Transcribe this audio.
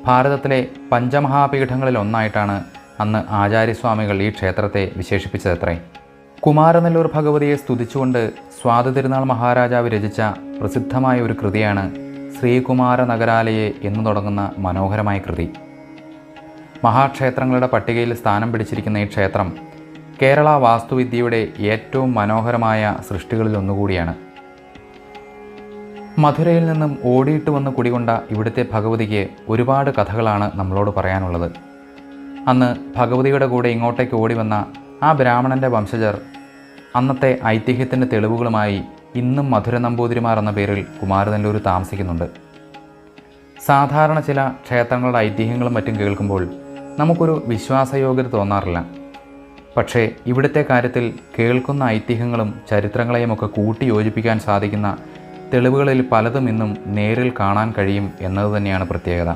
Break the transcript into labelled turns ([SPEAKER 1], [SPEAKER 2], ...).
[SPEAKER 1] ഭാരതത്തിലെ പഞ്ചമഹാപീഠങ്ങളിൽ ഒന്നായിട്ടാണ് അന്ന് ആചാര്യസ്വാമികൾ ഈ ക്ഷേത്രത്തെ വിശേഷിപ്പിച്ചതത്രേ. കുമാരനെല്ലൂർ ഭഗവതിയെ സ്തുതിച്ചുകൊണ്ട് സ്വാതിതിരുനാൾ മഹാരാജാവ് രചിച്ച പ്രസിദ്ധമായ ഒരു കൃതിയാണ് ശ്രീകുമാര നഗരാലയെ എന്ന് തുടങ്ങുന്ന മനോഹരമായ കൃതി. മഹാക്ഷേത്രങ്ങളുടെ പട്ടികയിൽ സ്ഥാനം പിടിച്ചിരിക്കുന്ന ഈ ക്ഷേത്രം കേരള വാസ്തുവിദ്യയുടെ ഏറ്റവും മനോഹരമായ സൃഷ്ടികളിലൊന്നുകൂടിയാണ്. മധുരയിൽ നിന്നും ഓടിയിട്ട് വന്ന് കുടികൊണ്ട ഇവിടുത്തെ ഭഗവതിക്ക് ഒരുപാട് കഥകളാണ് നമ്മളോട് പറയാനുള്ളത്. അന്ന് ഭഗവതിയുടെ കൂടെ ഇങ്ങോട്ടേക്ക് ഓടി വന്ന ആ ബ്രാഹ്മണൻ്റെ വംശജർ അന്നത്തെ ഐതിഹ്യത്തിൻ്റെ തെളിവുകളുമായി ഇന്നും മധുര നമ്പൂതിരിമാർ എന്ന പേരിൽ കുമാരനെല്ലൂർ താമസിക്കുന്നുണ്ട്. സാധാരണ ചില ക്ഷേത്രങ്ങളുടെ ഐതിഹ്യങ്ങളും മറ്റും കേൾക്കുമ്പോൾ നമുക്കൊരു വിശ്വാസയോഗ്യത തോന്നാറില്ല. പക്ഷേ ഇവിടുത്തെ കാര്യത്തിൽ കേൾക്കുന്ന ഐതിഹ്യങ്ങളും ചരിത്രങ്ങളെയുമൊക്കെ കൂട്ടി യോജിപ്പിക്കാൻ സാധിക്കുന്ന തെളിവുകളിൽ പലതും ഇന്നും നേരിൽ കാണാൻ കഴിയും എന്നത് തന്നെയാണ് പ്രത്യേകത.